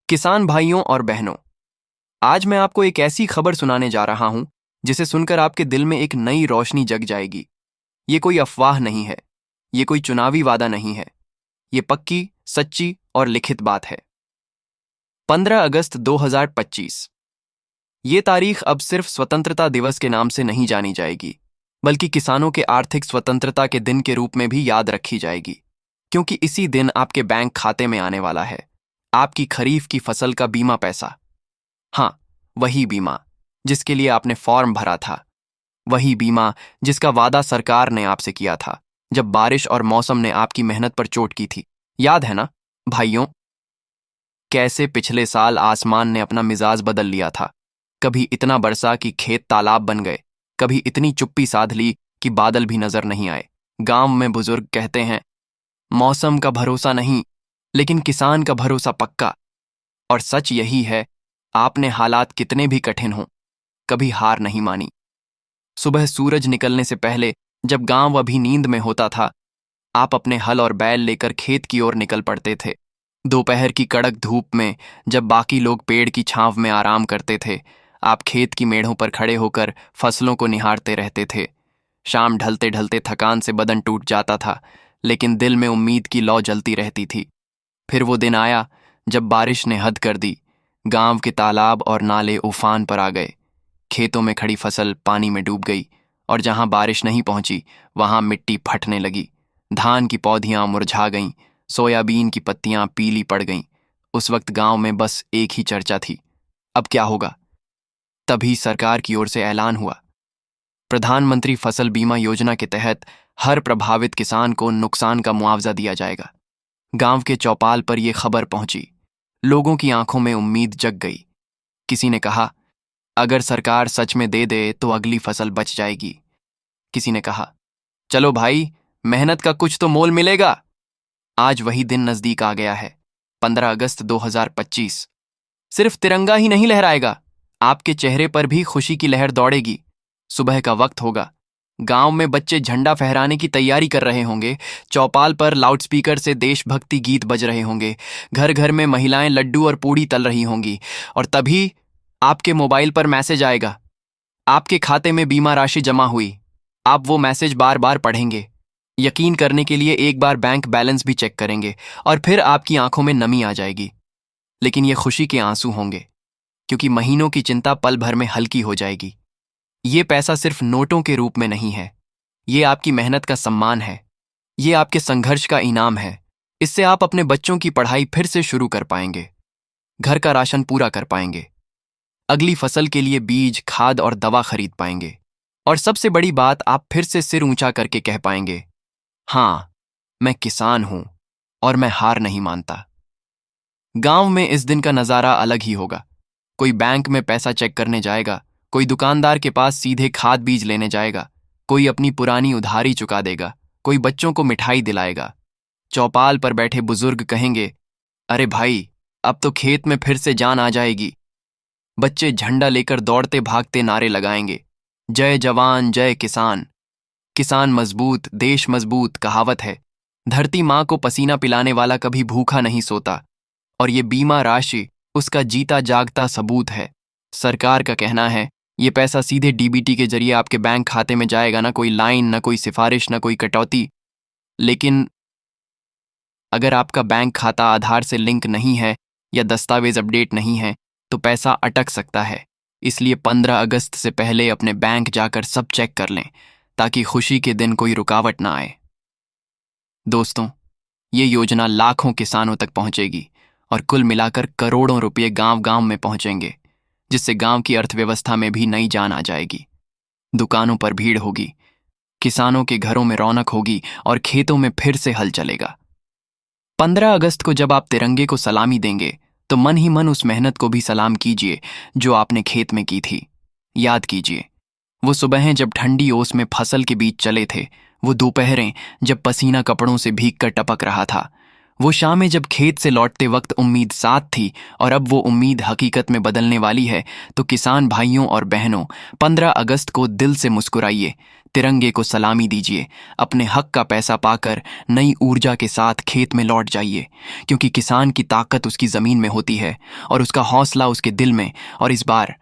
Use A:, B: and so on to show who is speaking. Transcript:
A: किसान भाइयों और बहनों, आज मैं आपको एक ऐसी खबर सुनाने जा रहा हूं जिसे सुनकर आपके दिल में एक नई रोशनी जग जाएगी। ये कोई अफवाह नहीं है, ये कोई चुनावी वादा नहीं है, ये पक्की, सच्ची और लिखित बात है। 15 अगस्त 2025। ये तारीख अब सिर्फ स्वतंत्रता दिवस के नाम से नहीं जानी जाएगी, बल्कि किसानों के आर्थिक स्वतंत्रता के दिन के रूप में भी याद रखी जाएगी, क्योंकि इसी दिन आपके बैंक खाते में आने वाला है आपकी खरीफ की फसल का बीमा पैसा। हाँ, वही बीमा जिसके लिए आपने फॉर्म भरा था, वही बीमा जिसका वादा सरकार ने आपसे किया था जब बारिश और मौसम ने आपकी मेहनत पर चोट की थी। याद है ना भाइयों, कैसे पिछले साल आसमान ने अपना मिजाज बदल लिया था। कभी इतना बरसा कि खेत तालाब बन गए, कभी इतनी चुप्पी साध ली कि बादल भी नजर नहीं आए। गांव में बुजुर्ग कहते हैं, मौसम का भरोसा नहीं, लेकिन किसान का भरोसा पक्का। और सच यही है, आपने हालात कितने भी कठिन हों, कभी हार नहीं मानी। सुबह सूरज निकलने से पहले, जब गांव अभी नींद में होता था, आप अपने हल और बैल लेकर खेत की ओर निकल पड़ते थे। दोपहर की कड़क धूप में, जब बाकी लोग पेड़ की छांव में आराम करते थे, आप खेत की मेढ़ों पर खड़े होकर फसलों को निहारते रहते थे। शाम ढलते ढलते थकान से बदन टूट जाता था, लेकिन दिल में उम्मीद की लौ जलती रहती थी। फिर वो दिन आया जब बारिश ने हद कर दी। गांव के तालाब और नाले उफान पर आ गए, खेतों में खड़ी फसल पानी में डूब गई, और जहां बारिश नहीं पहुंची वहां मिट्टी फटने लगी। धान की पौधियां मुरझा गईं, सोयाबीन की पत्तियां पीली पड़ गईं। उस वक्त गांव में बस एक ही चर्चा थी, अब क्या होगा। तभी सरकार की ओर से ऐलान हुआ, प्रधानमंत्री फसल बीमा योजना के तहत हर प्रभावित किसान को नुकसान का मुआवजा दिया जाएगा। गांव के चौपाल पर यह खबर पहुंची, लोगों की आंखों में उम्मीद जग गई। किसी ने कहा, अगर सरकार सच में दे दे तो अगली फसल बच जाएगी। किसी ने कहा, चलो भाई, मेहनत का कुछ तो मोल मिलेगा। आज वही दिन नजदीक आ गया है, 15 अगस्त 2025। सिर्फ तिरंगा ही नहीं लहराएगा, आपके चेहरे पर भी खुशी की लहर दौड़ेगी। सुबह का वक्त होगा, गांव में बच्चे झंडा फहराने की तैयारी कर रहे होंगे, चौपाल पर लाउडस्पीकर से देशभक्ति गीत बज रहे होंगे, घर घर में महिलाएं लड्डू और पूड़ी तल रही होंगी। और तभी आपके मोबाइल पर मैसेज आएगा, आपके खाते में बीमा राशि जमा हुई। आप वो मैसेज बार बार पढ़ेंगे, यकीन करने के लिए एक बार बैंक बैलेंस भी चेक करेंगे, और फिर आपकी आंखों में नमी आ जाएगी। लेकिन ये खुशी के आंसू होंगे, क्योंकि महीनों की चिंता पल भर में हल्की हो जाएगी। ये पैसा सिर्फ नोटों के रूप में नहीं है, ये आपकी मेहनत का सम्मान है, ये आपके संघर्ष का इनाम है। इससे आप अपने बच्चों की पढ़ाई फिर से शुरू कर पाएंगे, घर का राशन पूरा कर पाएंगे, अगली फसल के लिए बीज, खाद और दवा खरीद पाएंगे, और सबसे बड़ी बात, आप फिर से सिर ऊंचा करके कह पाएंगे, हाँ, मैं किसान हूं और मैं हार नहीं मानता। गांव में इस दिन का नजारा अलग ही होगा। कोई बैंक में पैसा चेक करने जाएगा, कोई दुकानदार के पास सीधे खाद बीज लेने जाएगा, कोई अपनी पुरानी उधारी चुका देगा, कोई बच्चों को मिठाई दिलाएगा। चौपाल पर बैठे बुजुर्ग कहेंगे, अरे भाई, अब तो खेत में फिर से जान आ जाएगी। बच्चे झंडा लेकर दौड़ते भागते नारे लगाएंगे, जय जवान जय किसान। किसान मजबूत, देश मजबूत कहावत है। धरती माँ को पसीना पिलाने वाला कभी भूखा नहीं सोता, और ये बीमा राशि उसका जीता जागता सबूत है। सरकार का कहना है, ये पैसा सीधे डीबीटी के जरिए आपके बैंक खाते में जाएगा, ना कोई लाइन, ना कोई सिफारिश, ना कोई कटौती। लेकिन अगर आपका बैंक खाता आधार से लिंक नहीं है या दस्तावेज अपडेट नहीं है, तो पैसा अटक सकता है। इसलिए 15 अगस्त से पहले अपने बैंक जाकर सब चेक कर लें, ताकि खुशी के दिन कोई रुकावट ना आए। दोस्तों, ये योजना लाखों किसानों तक पहुंचेगी, और कुल मिलाकर करोड़ों रुपये गांव गांव में पहुंचेंगे, जिससे गांव की अर्थव्यवस्था में भी नई जान आ जाएगी। दुकानों पर भीड़ होगी, किसानों के घरों में रौनक होगी, और खेतों में फिर से हल चलेगा। 15 अगस्त को जब आप तिरंगे को सलामी देंगे, तो मन ही मन उस मेहनत को भी सलाम कीजिए जो आपने खेत में की थी। याद कीजिए, वो सुबहें जब ठंडी ओस में फसल के बीच चले थे, वो दोपहरें जब पसीना कपड़ों से भीगकर टपक रहा था, वो शामें जब खेत से लौटते वक्त उम्मीद साथ थी, और अब वो उम्मीद हकीकत में बदलने वाली है। तो किसान भाइयों और बहनों, 15 अगस्त को दिल से मुस्कुराइए, तिरंगे को सलामी दीजिए। अपने हक का पैसा पाकर नई ऊर्जा के साथ खेत में लौट जाइए, क्योंकि किसान की ताकत उसकी ज़मीन में होती है और उसका हौसला उसके दिल में। और इस बार